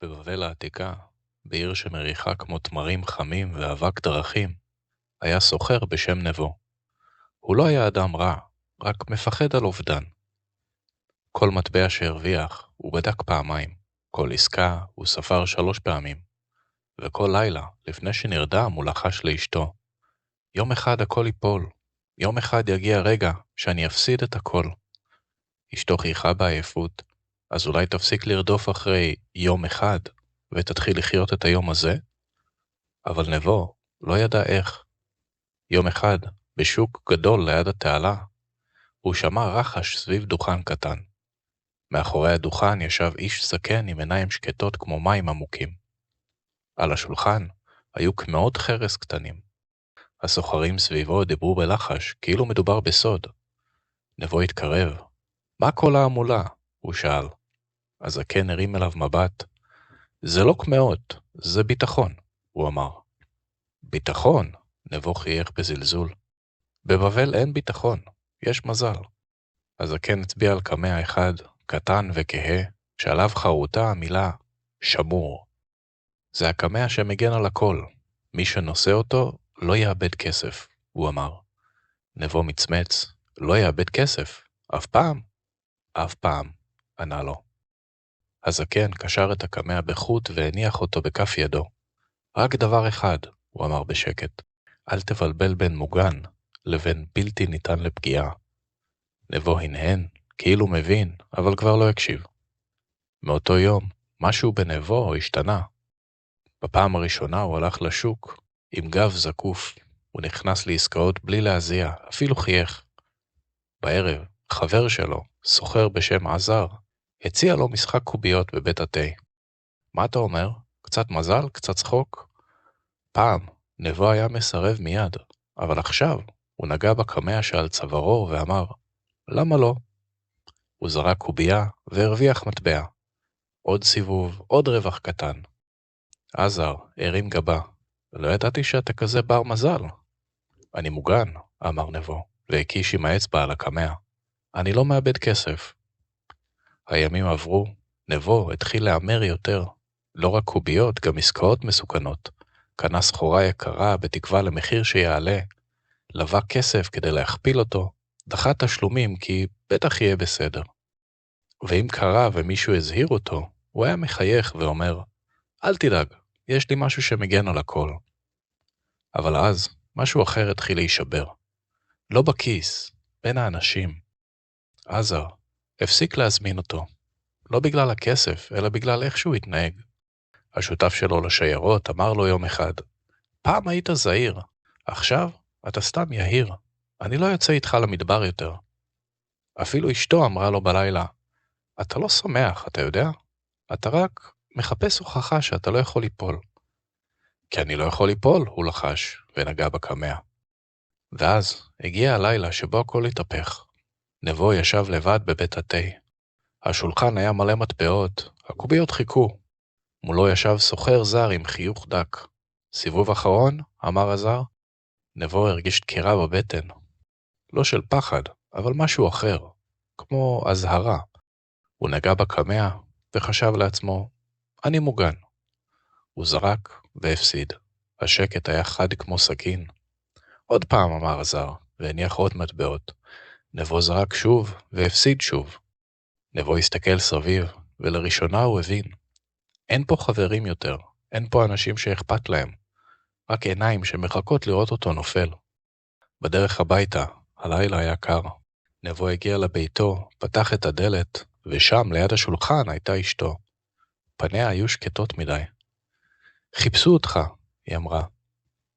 בבבל העתיקה, בעיר שמריחה כמו תמרים חמים ואבק דרכים, היה סוחר בשם נבו. הוא לא היה אדם רע, רק מפחד על אובדן. כל מטבע שהרוויח, הוא בדק פעמיים. כל עסקה, הוא ספר 3 פעמים. וכל לילה, לפני שנרדם, הוא לחש לאשתו. יום אחד הכל ייפול. יום אחד יגיע רגע שאני אפסיד את הכל. אשתו חייכה בעייפות, אז אולי תפסיק לרדוף אחרי יום אחד, ותתחיל לחיות את היום הזה? אבל נבו לא ידע איך. יום אחד, בשוק גדול ליד התעלה, הוא שמע רחש סביב דוכן קטן. מאחורי הדוכן ישב איש זקן עם עיניים שקטות כמו מים עמוקים. על השולחן היו כמאות חרס קטנים. הסוחרים סביבו דיברו בלחש, כאילו מדובר בסוד. נבו התקרב. מה כל ההמולה? הוא שאל. הזקן הרים אליו מבט. זה לא כמאות, זה ביטחון, הוא אמר. ביטחון? נבו חייך בזלזול. בבבל אין ביטחון, יש מזל. הזקן הצביע על קמע אחד, קטן וכהה, שעליו חרוטה המילה שמור. זה הקמע שמגן על הכל. מי שנושא אותו לא יאבד כסף, הוא אמר. נבו מצמץ, לא יאבד כסף, אף פעם? אף פעם, ענה לו. הזקן קשר את הקמע בחוט והניח אותו בכף ידו. רק דבר אחד, הוא אמר בשקט, אל תבלבל בין מוגן לבין בלתי ניתן לפגיעה. נבו הנהן, כאילו מבין, אבל כבר לא הקשיב. מאותו יום, משהו בנבו השתנה. בפעם הראשונה הוא הלך לשוק, עם גב זקוף, הוא נכנס לעסקאות בלי להזיע, אפילו חייך. בערב, חבר שלו, סוחר בשם עזר, הציע לו משחק קוביות בבית התה. מה אתה אומר? קצת מזל? קצת צחוק? פעם, נבו היה מסרב מיד, אבל עכשיו הוא נגע בקמע שעל צווארו ואמר, למה לא? הוא זרק קובייה והרוויח מטבע. עוד סיבוב, עוד רווח קטן. עזר הרים גבה, לא ידעתי שאתה כזה בר מזל. אני מוגן, אמר נבו, והקיש עם האצבע על הקמע. אני לא מאבד כסף. הימים עברו, נבו התחיל לאמר יותר. לא רק קוביות, גם עסקאות מסוכנות. קנה סחורה יקרה בתקווה למחיר שיעלה. לווה כסף כדי להכפיל אותו. דחה תשלומים כי בטח יהיה בסדר. ואם קרה ומישהו הזהיר אותו, הוא היה מחייך ואומר, אל תדאג, יש לי משהו שמגן על הכל. אבל אז משהו אחר התחיל להישבר. לא בכיס, בין האנשים. עזר הפסיק להזמין אותו. לא בגלל הכסף, אלא בגלל איך שהוא התנהג. השותף שלו לשיירות אמר לו יום אחד, פעם היית זהיר, עכשיו אתה סתם יהיר. אני לא יוצא איתך למדבר יותר. אפילו אשתו אמרה לו בלילה, אתה לא שמח, אתה יודע? אתה רק מחפש הוכחה שאתה לא יכול ליפול. כי אני לא יכול ליפול, הוא לחש, ונגע בקמע. ואז הגיע הלילה שבו הכל התהפך. נבו ישב לבד בבית התה. השולחן היה מלא מטבעות, הקוביות חיכו. מולו ישב סוחר זר עם חיוך דק. סיבוב אחרון, אמר הזר. נבו הרגיש דקירה בבטן. לא של פחד, אבל משהו אחר, כמו הזהרה. הוא נגע בקמע וחשב לעצמו, אני מוגן. הוא זרק והפסיד. השקט היה חד כמו סכין. עוד פעם, אמר הזר, והניח עוד מטבעות. נבו זרק שוב והפסיד שוב. נבו הסתכל סביב, ולראשונה הוא הבין. אין פה חברים יותר, אין פה אנשים שאכפת להם. רק עיניים שמחכות לראות אותו נופל. בדרך הביתה, הלילה היה קר. נבו הגיע לביתו, פתח את הדלת, ושם ליד השולחן הייתה אשתו. פניה היו שקטות מדי. חיפשו אותך, היא אמרה.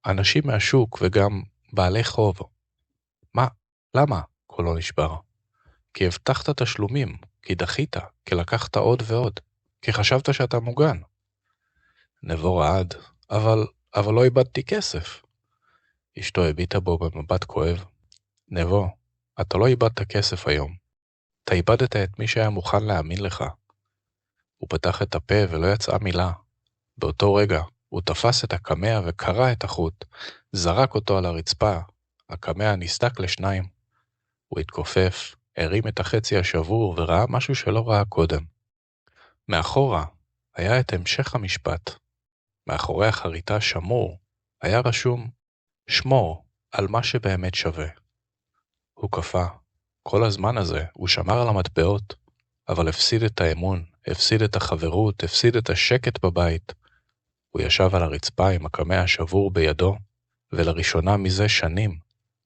אנשים מהשוק וגם בעלי חוב. מה? למה? קולו נשבר. כי הבטחת תשלומים, כי דחית, כי לקחת עוד ועוד, כי חשבת שאתה מוגן. נבו רעד, אבל לא איבדתי כסף. אשתו הביטה בו במבט כואב. נבו, אתה לא איבדת כסף היום. אתה איבדת את מי שהיה מוכן להאמין לך. הוא פתח את הפה ולא יצאה מילה. באותו רגע הוא תפס את הקמע וקרע את החוט, זרק אותו על הרצפה. הקמע נסדק לשניים. הוא התכופף, הרים את החצי השבור וראה משהו שלא ראה קודם. מאחורה, היה את המשך המשפט. מאחורי החריטה שמור היה רשום שמור על מה שבאמת שווה. הוא קפא. כל הזמן הזה הוא שמר על המטבעות, אבל הפסיד את האמון, הפסיד את החברות, הפסיד את השקט בבית. הוא ישב על הרצפה עם הקמע השבור בידו, ולראשונה מזה שנים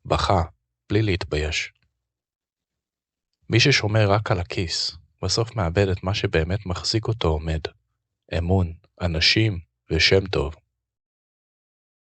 בכה, בלי להתבייש. מי ששומר רק על הכיס, בסוף מאבד את מה שבאמת מחזיק אותו עומד. אמון, אנשים ושם טוב.